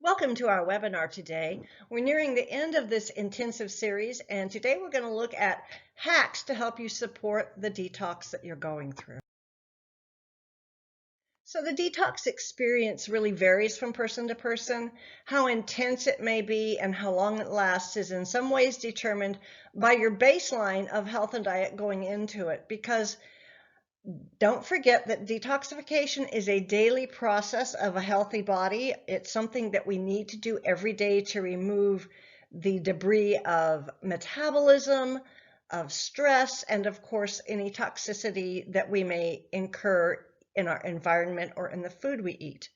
Welcome to our webinar today. We're nearing the end of this intensive series, and today we're going to look at hacks to help you support the detox that you're going through. So the detox experience really varies from person to person. How intense it may be and how long it lasts is in some ways determined by your baseline of health and diet going into it, because don't forget that detoxification is a daily process of a healthy body. It's something that we need to do every day to remove the debris of metabolism, of stress, and of course, any toxicity that we may incur in our environment or in the food we eat.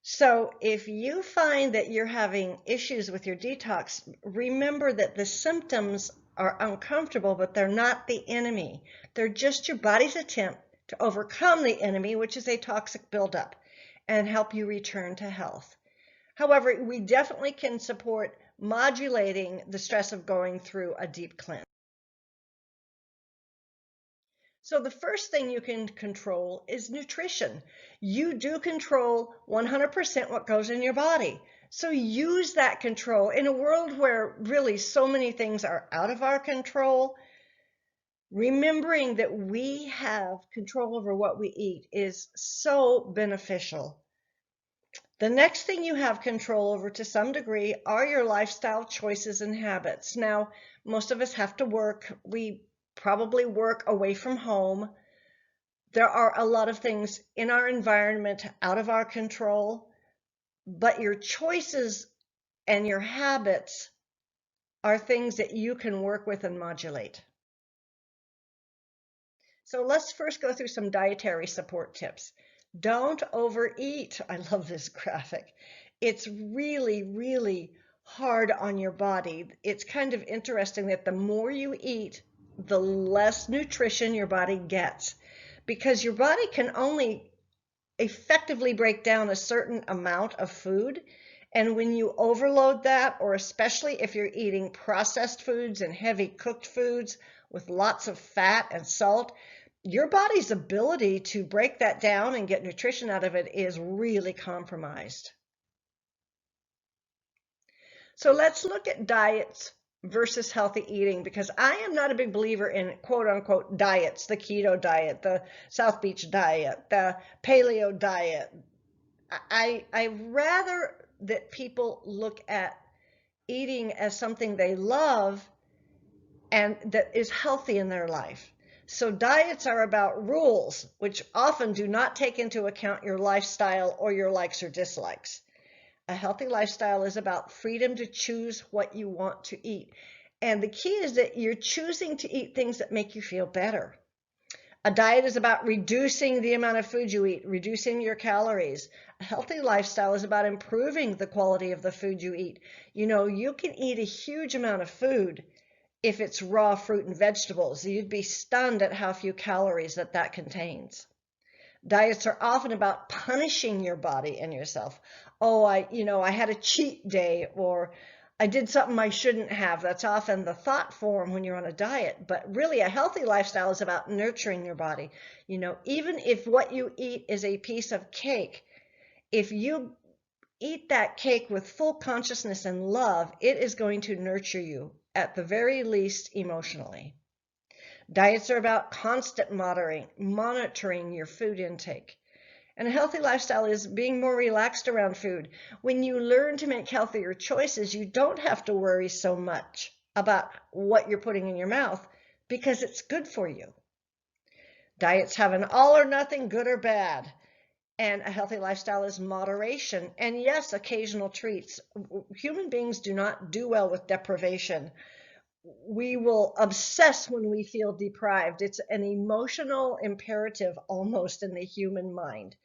So if you find that you're having issues with your detox, remember that the symptoms are uncomfortable, but they're not the enemy. They're just your body's attempt to overcome the enemy, which is a toxic buildup, and help you return to health. However, we definitely can support modulating the stress of going through a deep cleanse. So the first thing you can control is nutrition. You do control 100% what goes in your body. So use that control in a world where really so many things are out of our control. Remembering that we have control over what we eat is so beneficial. The next thing you have control over to some degree are your lifestyle choices and habits. Now, most of us have to work. We probably work away from home. There are a lot of things in our environment out of our control, but your choices and your habits are things that you can work with and modulate. So let's first go through some dietary support tips. Don't overeat. I love this graphic. It's really, really hard on your body. It's kind of interesting that the more you eat, the less nutrition your body gets, because your body can only effectively break down a certain amount of food. And when you overload that, or especially if you're eating processed foods and heavy cooked foods with lots of fat and salt, your body's ability to break that down and get nutrition out of it is really compromised. So let's look at diets versus healthy eating, because I am not a big believer in quote unquote diets, the keto diet, the South Beach diet, the paleo diet. I rather that people look at eating as something they love and that is healthy in their life. So diets are about rules, which often do not take into account your lifestyle or your likes or dislikes. A healthy lifestyle is about freedom to choose what you want to eat. And the key is that you're choosing to eat things that make you feel better. A diet is about reducing the amount of food you eat, reducing your calories. A healthy lifestyle is about improving the quality of the food you eat. You know, you can eat a huge amount of food if it's raw fruit and vegetables. You'd be stunned at how few calories that contains. Diets are often about punishing your body and yourself. Oh, I had a cheat day, or I did something I shouldn't have. That's often the thought form when you're on a diet. But really, a healthy lifestyle is about nurturing your body. You know, even if what you eat is a piece of cake, if you eat that cake with full consciousness and love, it is going to nurture you, at the very least emotionally. Diets are about constant monitoring your food intake. And a healthy lifestyle is being more relaxed around food. When you learn to make healthier choices, you don't have to worry so much about what you're putting in your mouth because it's good for you. Diets have an all or nothing, good or bad. And a healthy lifestyle is moderation. And yes, occasional treats. Human beings do not do well with deprivation. We will obsess when we feel deprived. It's an emotional imperative almost in the human mind.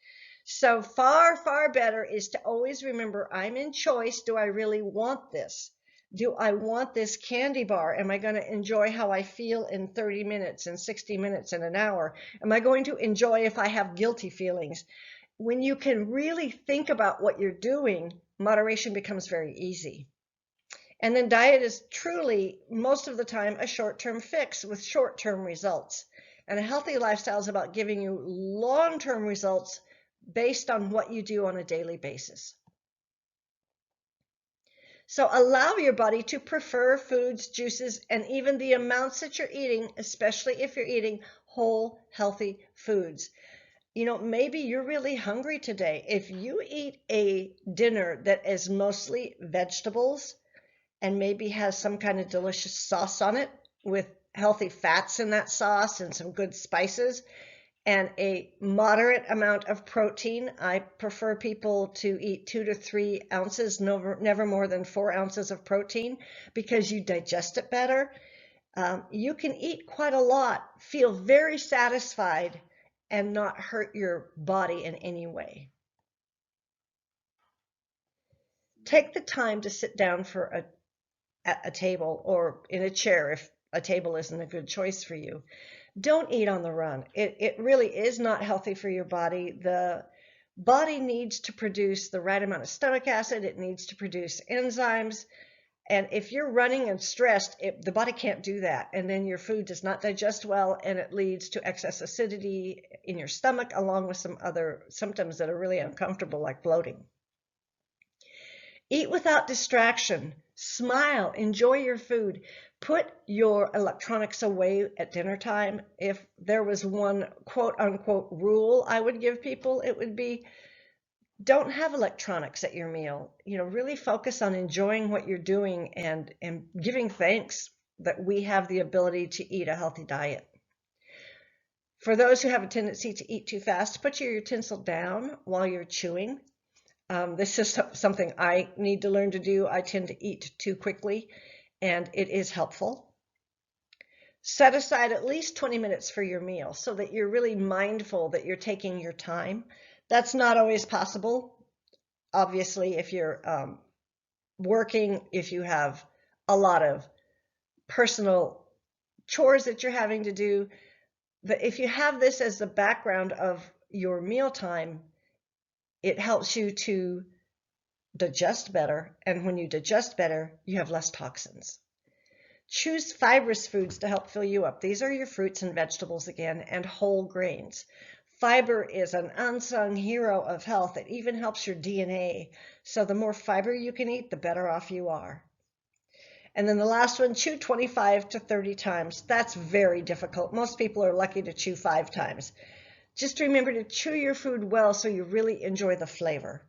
So far, far better is to always remember, I'm in choice. Do I really want this? Do I want this candy bar? Am I going to enjoy how I feel in 30 minutes, in 60 minutes, in an hour? Am I going to enjoy if I have guilty feelings? When you can really think about what you're doing, moderation becomes very easy. And then diet is truly, most of the time, a short-term fix with short-term results. And a healthy lifestyle is about giving you long-term results based on what you do on a daily basis. So allow your body to prefer foods, juices, and even the amounts that you're eating, especially if you're eating whole, healthy foods. Maybe you're really hungry today. If you eat a dinner that is mostly vegetables and maybe has some kind of delicious sauce on it with healthy fats in that sauce and some good spices, and a moderate amount of protein. I prefer people to eat 2 to 3 ounces, never more than 4 ounces of protein, because you digest it better. You can eat quite a lot, feel very satisfied, and not hurt your body in any way. Take the time to sit down at a table or in a chair if a table isn't a good choice for you. Don't eat on the run. It really is not healthy for your body. The body needs to produce the right amount of stomach acid. It needs to produce enzymes. And if you're running and stressed, the body can't do that. And then your food does not digest well, and it leads to excess acidity in your stomach, along with some other symptoms that are really uncomfortable, like bloating. Eat without distraction. Smile. Enjoy your food. Put your electronics away at dinner time. If there was one quote unquote rule I would give people, it would be don't have electronics at your meal. Really focus on enjoying what you're doing and giving thanks that we have the ability to eat a healthy diet. For those who have a tendency to eat too fast, put your utensil down while you're chewing. This is something I need to learn to do. I tend to eat too quickly, and it is helpful. Set aside at least 20 minutes for your meal so that you're really mindful that you're taking your time. That's not always possible. Obviously, if you're working, if you have a lot of personal chores that you're having to do, but if you have this as the background of your mealtime, it helps you to digest better. And when you digest better, you have less toxins. Choose fibrous foods to help fill you up. These are your fruits and vegetables again, and whole grains. Fiber is an unsung hero of health. It even helps your DNA. So the more fiber you can eat, the better off you are. And then the last one, chew 25 to 30 times. That's very difficult. Most people are lucky to chew 5 times. Just remember to chew your food well so you really enjoy the flavor.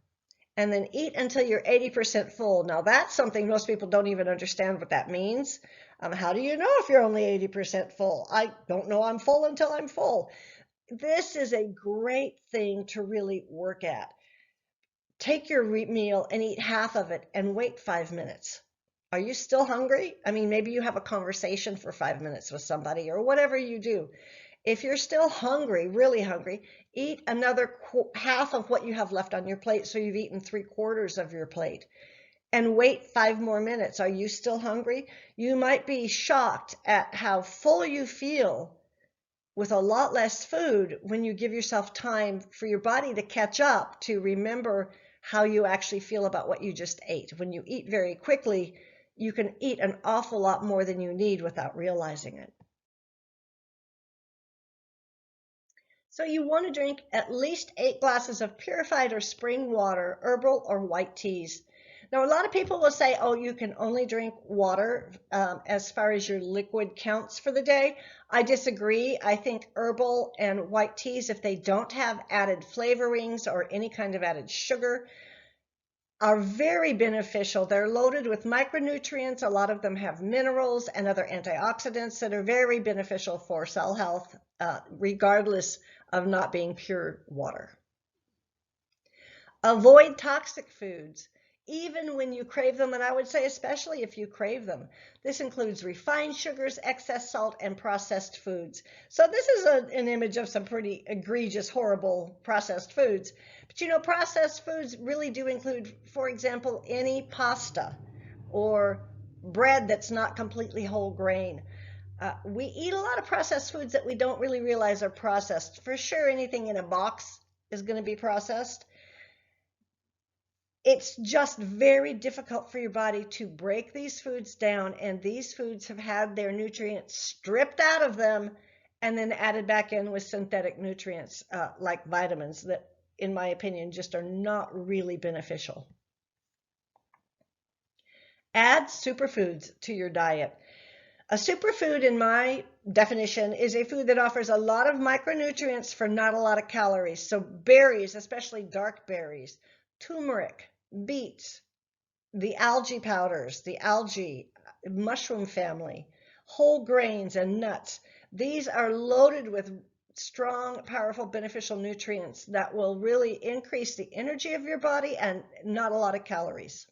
And then eat until you're 80% full. Now that's something most people don't even understand what that means. How do you know if you're only 80% full? I don't know I'm full until I'm full. This is a great thing to really work at. Take your meal and eat half of it and wait 5 minutes. Are you still hungry? Maybe you have a conversation for 5 minutes with somebody or whatever you do. If you're still hungry, really hungry, eat another half of what you have left on your plate, so you've eaten 3/4 of your plate. And wait 5 more minutes. Are you still hungry? You might be shocked at how full you feel with a lot less food when you give yourself time for your body to catch up, to remember how you actually feel about what you just ate. When you eat very quickly, you can eat an awful lot more than you need without realizing it. So you want to drink at least 8 glasses of purified or spring water, herbal or white teas. Now, a lot of people will say, oh, you can only drink water as far as your liquid counts for the day. I disagree. I think herbal and white teas, if they don't have added flavorings or any kind of added sugar, are very beneficial. They're loaded with micronutrients. A lot of them have minerals and other antioxidants that are very beneficial for cell health, regardless of not being pure water. Avoid toxic foods, even when you crave them, and I would say especially if you crave them. This includes refined sugars, excess salt, and processed foods. So this is an image of some pretty egregious, horrible processed foods. But processed foods really do include, for example, any pasta or bread that's not completely whole grain. We eat a lot of processed foods that we don't really realize are processed. For sure, anything in a box is going to be processed. It's just very difficult for your body to break these foods down, and these foods have had their nutrients stripped out of them and then added back in with synthetic nutrients like vitamins that, in my opinion, just are not really beneficial. Add superfoods to your diet. A superfood, in my definition, is a food that offers a lot of micronutrients for not a lot of calories. So berries, especially dark berries, turmeric, beets, the algae powders, the algae, mushroom family, whole grains and nuts. These are loaded with strong, powerful, beneficial nutrients that will really increase the energy of your body and not a lot of calories.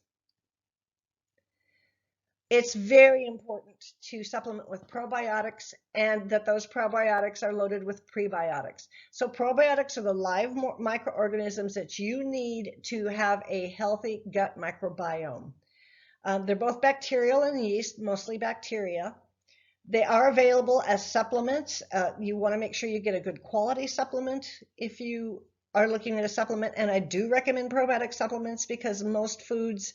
It's very important to supplement with probiotics, and that those probiotics are loaded with prebiotics. So probiotics are the live microorganisms that you need to have a healthy gut microbiome. They're both bacterial and yeast, mostly bacteria. They are available as supplements. You want to make sure you get a good quality supplement if you are looking at a supplement. And I do recommend probiotic supplements because most foods,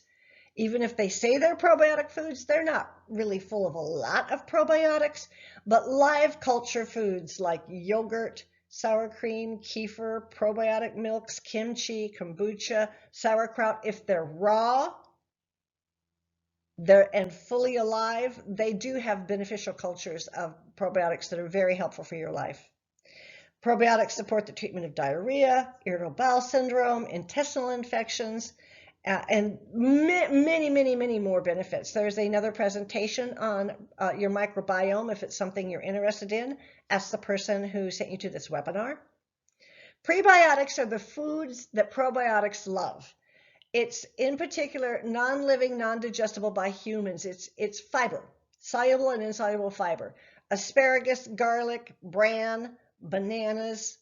even if they say they're probiotic foods, they're not really full of a lot of probiotics. But live culture foods like yogurt, sour cream, kefir, probiotic milks, kimchi, kombucha, sauerkraut, if they're raw, and fully alive, they do have beneficial cultures of probiotics that are very helpful for your life. Probiotics support the treatment of diarrhea, irritable bowel syndrome, intestinal infections, and many more benefits. There's another presentation on your microbiome if it's something you're interested in. Ask the person who sent you to this webinar. Prebiotics are the foods that probiotics love. It's in particular non-living, non-digestible by humans. It's fiber, soluble and insoluble fiber. Asparagus, garlic, bran, bananas,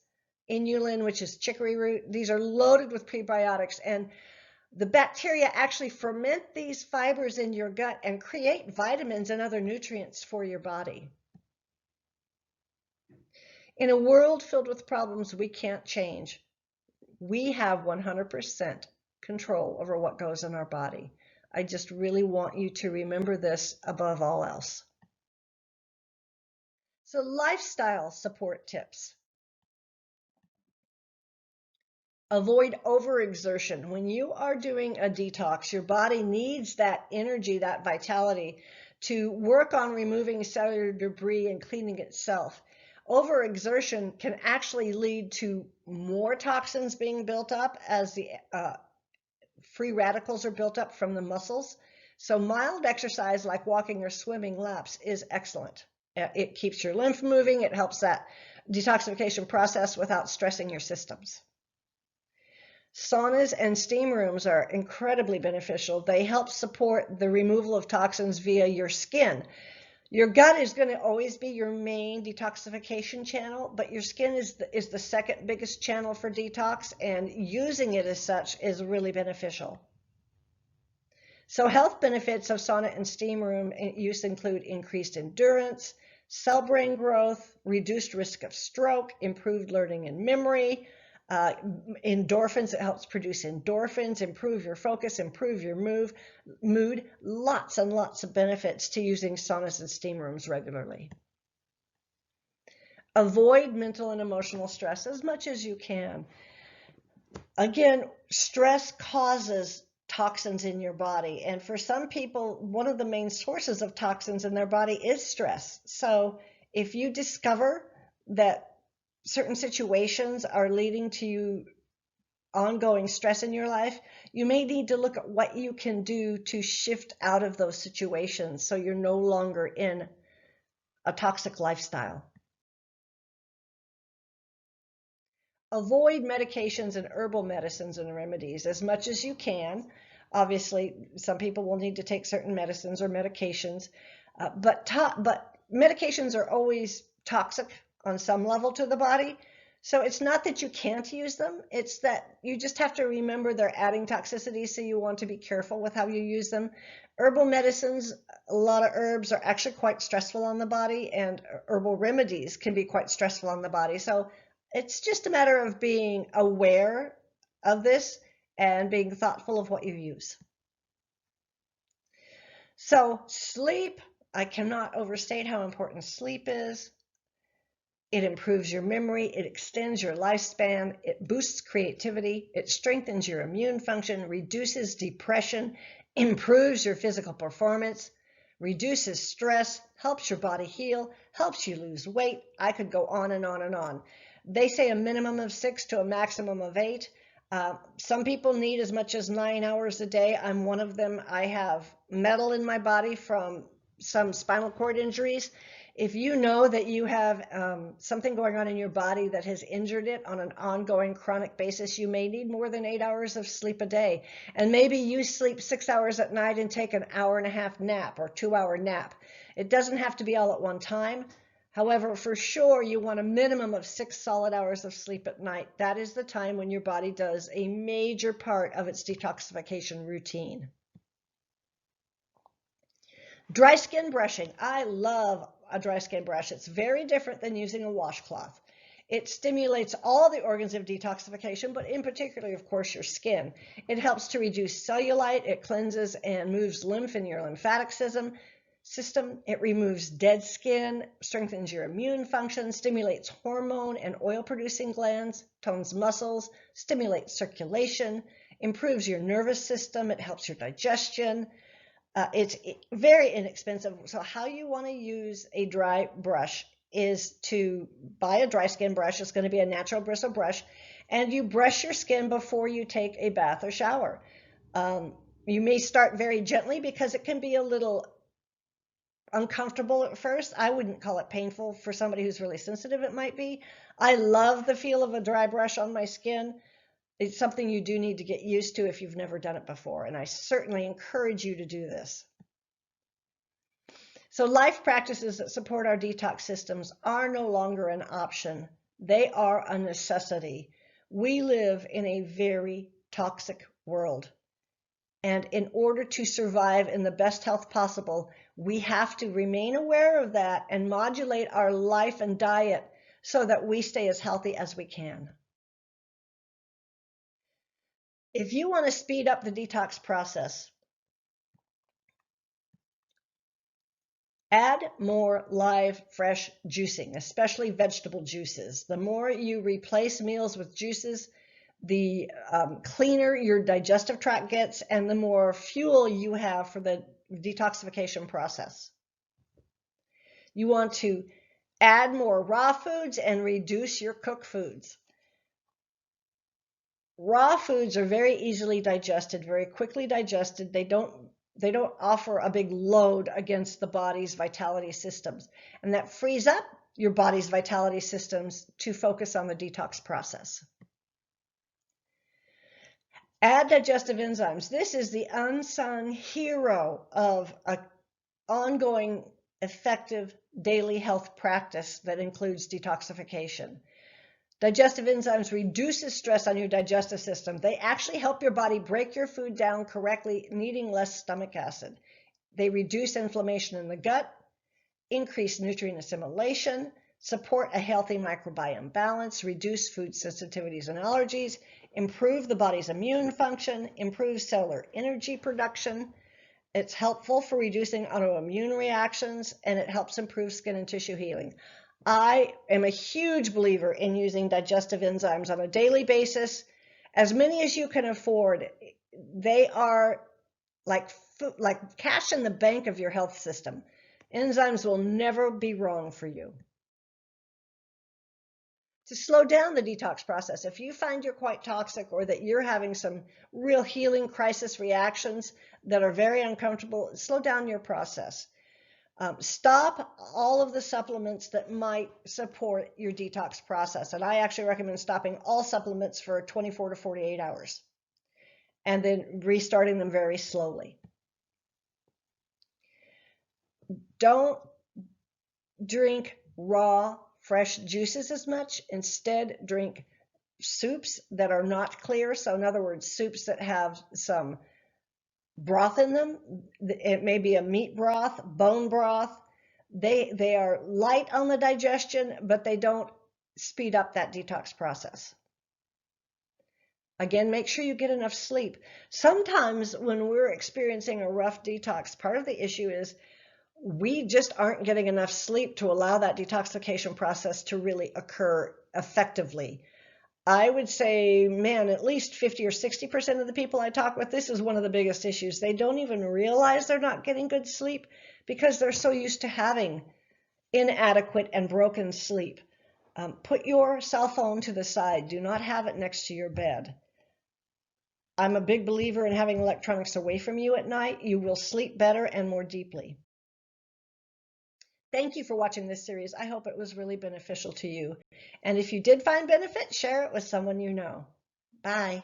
inulin, which is chicory root. These are loaded with prebiotics, and the bacteria actually ferment these fibers in your gut and create vitamins and other nutrients for your body. In a world filled with problems we can't change, we have 100% control over what goes in our body. I just really want you to remember this above all else. So, lifestyle support tips. Avoid overexertion. When you are doing a detox, your body needs that energy, that vitality to work on removing cellular debris and cleaning itself. Overexertion can actually lead to more toxins being built up as the free radicals are built up from the muscles. So mild exercise like walking or swimming laps is excellent. It keeps your lymph moving. It helps that detoxification process without stressing your systems. Saunas and steam rooms are incredibly beneficial. They help support the removal of toxins via your skin. Your gut is going to always be your main detoxification channel, but your skin is the second biggest channel for detox, and using it as such is really beneficial. So health benefits of sauna and steam room use include increased endurance, cell brain growth, reduced risk of stroke, improved learning and memory, endorphins. It helps produce endorphins, improve your focus, improve your mood. Lots and lots of benefits to using saunas and steam rooms regularly. Avoid mental and emotional stress as much as you can. Again, stress causes toxins in your body, and for some people, one of the main sources of toxins in their body is stress. So if you discover that certain situations are leading to ongoing stress in your life, you may need to look at what you can do to shift out of those situations so you're no longer in a toxic lifestyle. Avoid medications and herbal medicines and remedies as much as you can. Obviously, some people will need to take certain medicines or medications, but medications are always toxic on some level to the body. So it's not that you can't use them, it's that you just have to remember they're adding toxicity, so you want to be careful with how you use them. Herbal medicines, a lot of herbs are actually quite stressful on the body, and herbal remedies can be quite stressful on the body. So it's just a matter of being aware of this and being thoughtful of what you use. So sleep, I cannot overstate how important sleep is. It improves your memory, it extends your lifespan, it boosts creativity, it strengthens your immune function, reduces depression, improves your physical performance, reduces stress, helps your body heal, helps you lose weight. I could go on and on and on. They say a minimum of 6 to a maximum of 8. Some people need as much as 9 hours a day. I'm one of them. I have metal in my body from some spinal cord injuries. If you know that you have something going on in your body that has injured it on an ongoing chronic basis, you may need more than 8 hours of sleep a day. And maybe you sleep 6 hours at night and take an hour-and-a-half nap or 2-hour nap. It doesn't have to be all at one time. However, for sure, you want a minimum of 6 solid hours of sleep at night. That is the time when your body does a major part of its detoxification routine. Dry skin brushing. I love a dry skin brush. It's very different than using a washcloth. It stimulates all the organs of detoxification, but in particular, of course, your skin. It helps to reduce cellulite. It cleanses and moves lymph in your lymphatic system. It removes dead skin, strengthens your immune function, stimulates hormone and oil-producing glands, tones muscles, stimulates circulation, improves your nervous system. It helps your digestion. It's very inexpensive. So how you want to use a dry brush is to buy a dry skin brush. It's going to be a natural bristle brush, and you brush your skin before you take a bath or shower. You may start very gently because it can be a little uncomfortable at first. I wouldn't call it painful. For somebody who's really sensitive, it might be. I love the feel of a dry brush on my skin. It's something you do need to get used to if you've never done it before, and I certainly encourage you to do this. So life practices that support our detox systems are no longer an option. They are a necessity. We live in a very toxic world, and in order to survive in the best health possible, we have to remain aware of that and modulate our life and diet so that we stay as healthy as we can. If you want to speed up the detox process, add more live, fresh juicing, especially vegetable juices. The more you replace meals with juices, the cleaner your digestive tract gets and the more fuel you have for the detoxification process. You want to add more raw foods and reduce your cooked foods. Raw foods are very easily digested, very quickly digested. They don't offer a big load against the body's vitality systems, and that frees up your body's vitality systems to focus on the detox process. Add digestive enzymes. This is the unsung hero of an ongoing, effective daily health practice that includes detoxification. Digestive enzymes reduces stress on your digestive system. They actually help your body break your food down correctly, needing less stomach acid. They reduce inflammation in the gut, increase nutrient assimilation, support a healthy microbiome balance, reduce food sensitivities and allergies, improve the body's immune function, improve cellular energy production. It's helpful for reducing autoimmune reactions, and it helps improve skin and tissue healing. I am a huge believer in using digestive enzymes on a daily basis, as many as you can afford. They are like cash in the bank of your health system. Enzymes will never be wrong for you. To slow down the detox process, if you find you're quite toxic or that you're having some real healing crisis reactions that are very uncomfortable, slow down your process. Stop all of the supplements that might support your detox process. And I actually recommend stopping all supplements for 24 to 48 hours and then restarting them very slowly. Don't drink raw, fresh juices as much. Instead, drink soups that are not clear. So in other words, soups that have some broth in them. It may be a meat broth, bone broth. They are light on the digestion, but they don't speed up that detox process. Again, make sure you get enough sleep. Sometimes when we're experiencing a rough detox, part of the issue is we just aren't getting enough sleep to allow that detoxification process to really occur effectively. I would say, man, at least 50 or 60% of the people I talk with, this is one of the biggest issues. They don't even realize they're not getting good sleep because they're so used to having inadequate and broken sleep. Put your cell phone to the side. Do not have it next to your bed. I'm a big believer in having electronics away from you at night. You will sleep better and more deeply. Thank you for watching this series. I hope it was really beneficial to you. And if you did find benefit, share it with someone you know. Bye.